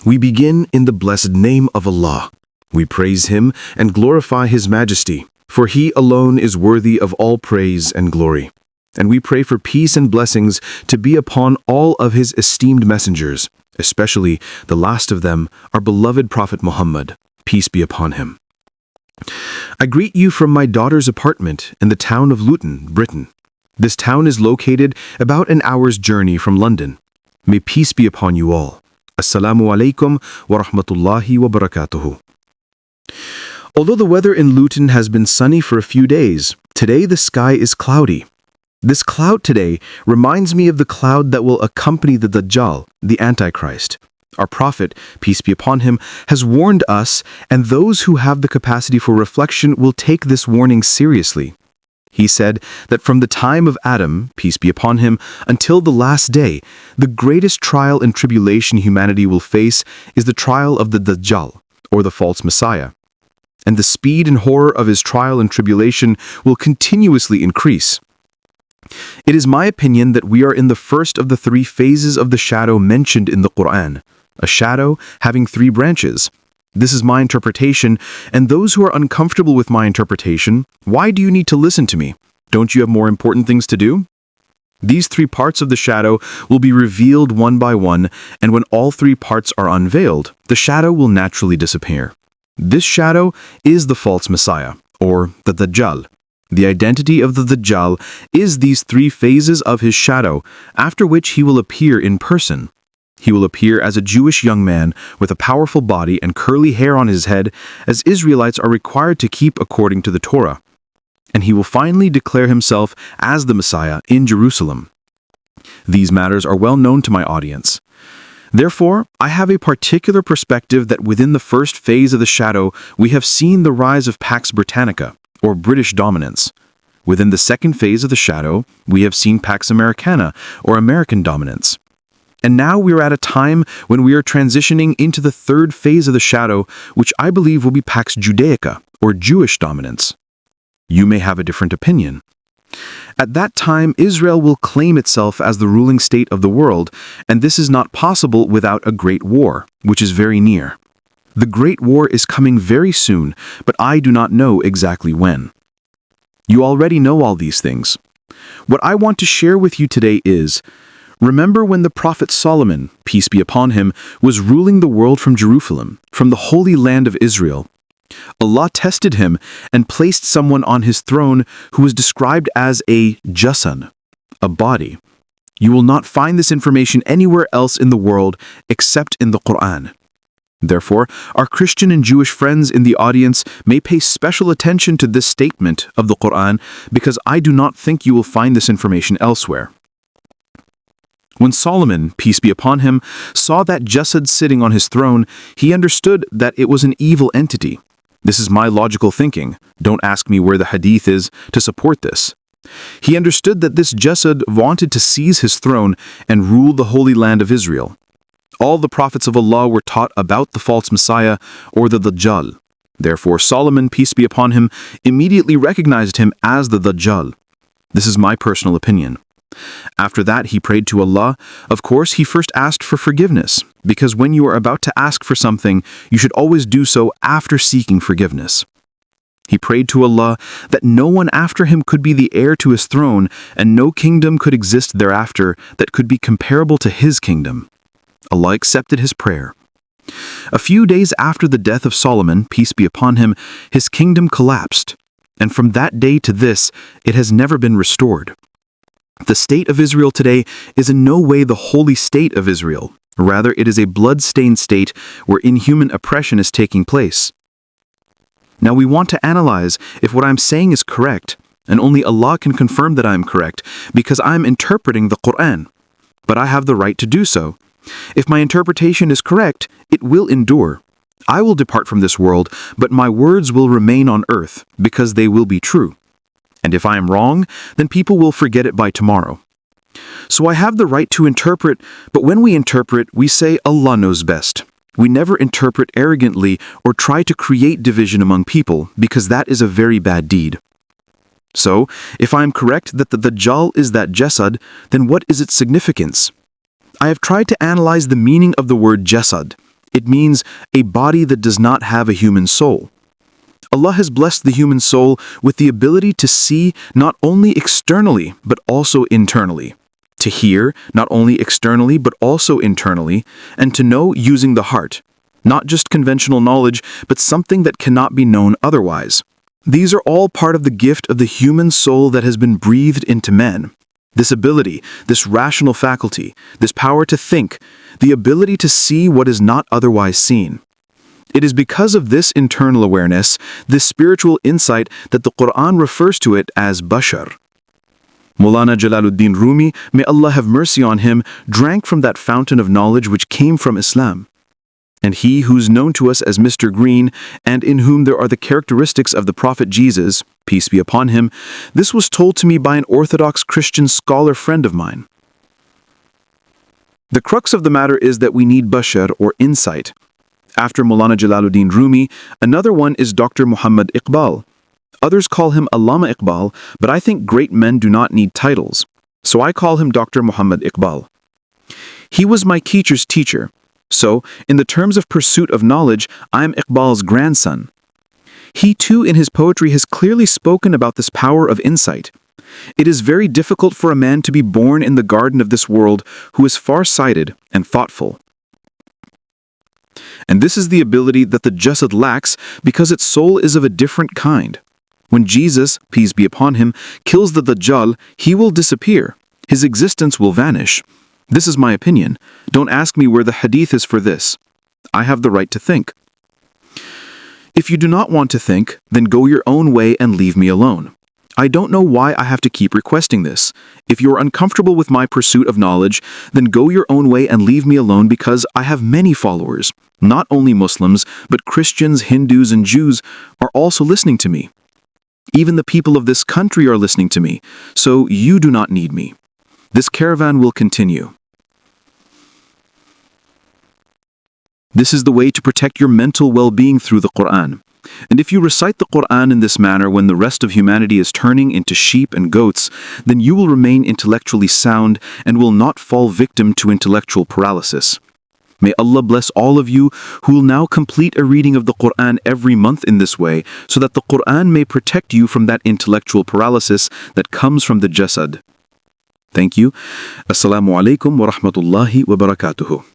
We begin in the blessed name of Allah. We praise Him and glorify His majesty, for He alone is worthy of all praise and glory. And we pray for peace and blessings to be upon all of His esteemed messengers, especially the last of them, our beloved Prophet Muhammad, peace be upon him. I greet you from my daughter's apartment in the town of Luton, Britain. This town is located about an hour's journey from London. May peace be upon you all. Assalamu alaikum wa rahmatullahi wa barakatuhu. Although the weather in Luton has been sunny for a few days, today the sky is cloudy. This cloud today reminds me of the cloud that will accompany the Dajjal, the Antichrist. Our Prophet, peace be upon him, has warned us, and those who have the capacity for reflection will take this warning seriously. He said that from the time of Adam, peace be upon him, until the last day, the greatest trial and tribulation humanity will face is the trial of the Dajjal, or the false Messiah. And the speed and horror of his trial and tribulation will continuously increase. It is my opinion that we are in the first of the three phases of the shadow mentioned in the Quran, a shadow having three branches. This is my interpretation, and those who are uncomfortable with my interpretation, why do you need to listen to me? Don't you have more important things to do? These three parts of the shadow will be revealed one by one, and when all three parts are unveiled, the shadow will naturally disappear. This shadow is the false Messiah, or the Dajjal. The identity of the Dajjal is these three phases of his shadow, after which he will appear in person. He will appear as a Jewish young man with a powerful body and curly hair on his head, as Israelites are required to keep according to the Torah. And he will finally declare himself as the Messiah in Jerusalem. These matters are well known to my audience. Therefore, I have a particular perspective that within the first phase of the shadow, we have seen the rise of Pax Britannica, or British dominance. Within the second phase of the shadow, we have seen Pax Americana, or American dominance. And now we are at a time when we are transitioning into the third phase of the shadow, which I believe will be Pax Judaica, or Jewish dominance. You may have a different opinion. At that time, Israel will claim itself as the ruling state of the world, and this is not possible without a great war, which is very near. The great war is coming very soon, but I do not know exactly when. You already know all these things. What I want to share with you today is, remember when the Prophet Solomon, peace be upon him, was ruling the world from Jerusalem, from the holy land of Israel. Allah tested him and placed someone on his throne who was described as a jasad, a body. You will not find this information anywhere else in the world except in the Quran. Therefore, our Christian and Jewish friends in the audience may pay special attention to this statement of the Quran because I do not think you will find this information elsewhere. When Solomon, peace be upon him, saw that jasad sitting on his throne, he understood that it was an evil entity. This is my logical thinking. Don't ask me where the hadith is to support this. He understood that this jasad wanted to seize his throne and rule the holy land of Israel. All the prophets of Allah were taught about the false Messiah or the Dajjal. Therefore, Solomon, peace be upon him, immediately recognized him as the Dajjal. This is my personal opinion. After that, he prayed to Allah. Of course, he first asked for forgiveness, because when you are about to ask for something, you should always do so after seeking forgiveness. He prayed to Allah that no one after him could be the heir to his throne, and no kingdom could exist thereafter that could be comparable to his kingdom. Allah accepted his prayer. A few days after the death of Solomon, peace be upon him, his kingdom collapsed, and from that day to this, it has never been restored. The state of Israel today is in no way the holy state of Israel. Rather, it is a blood-stained state where inhuman oppression is taking place. Now we want to analyze if what I'm saying is correct, and only Allah can confirm that I'm correct, because I'm interpreting the Quran. But I have the right to do so. If my interpretation is correct, it will endure. I will depart from this world, but my words will remain on earth, because they will be true. And if I am wrong, then people will forget it by tomorrow. So I have the right to interpret, but when we interpret, we say Allah knows best. We never interpret arrogantly or try to create division among people, because that is a very bad deed. So, if I am correct that the Dajjal is that jasad, then what is its significance? I have tried to analyze the meaning of the word jasad. It means a body that does not have a human soul. Allah has blessed the human soul with the ability to see not only externally, but also internally. To hear not only externally, but also internally, and to know using the heart. Not just conventional knowledge, but something that cannot be known otherwise. These are all part of the gift of the human soul that has been breathed into man. This ability, this rational faculty, this power to think, the ability to see what is not otherwise seen. It is because of this internal awareness, this spiritual insight, that the Quran refers to it as bashar. Maulana Jalaluddin Rumi, may Allah have mercy on him, drank from that fountain of knowledge which came from Islam. And he who's known to us as Mr. Green, and in whom there are the characteristics of the Prophet Jesus, peace be upon him, this was told to me by an Orthodox Christian scholar friend of mine. The crux of the matter is that we need bashar, or insight. After Maulana Jalaluddin Rumi, another one is Dr. Muhammad Iqbal. Others call him Allama Iqbal, but I think great men do not need titles, so I call him Dr. Muhammad Iqbal. He was my teacher's teacher, so, in the terms of pursuit of knowledge, I am Iqbal's grandson. He too in his poetry has clearly spoken about this power of insight. It is very difficult for a man to be born in the garden of this world who is far-sighted and thoughtful. And this is the ability that the jasad lacks because its soul is of a different kind. When Jesus, peace be upon him, kills the Dajjal, he will disappear. His existence will vanish. This is my opinion. Don't ask me where the hadith is for this. I have the right to think. If you do not want to think, then go your own way and leave me alone. I don't know why I have to keep requesting this. If you are uncomfortable with my pursuit of knowledge, then go your own way and leave me alone because I have many followers. Not only Muslims, but Christians, Hindus, and Jews are also listening to me. Even the people of this country are listening to me, so you do not need me. This caravan will continue. This is the way to protect your mental well-being through the Quran. And if you recite the Quran in this manner when the rest of humanity is turning into sheep and goats, then you will remain intellectually sound and will not fall victim to intellectual paralysis. May Allah bless all of you who will now complete a reading of the Quran every month in this way, so that the Quran may protect you from that intellectual paralysis that comes from the jasad. Thank you. Assalamu alaikum wa rahmatullahi wa barakatuhu.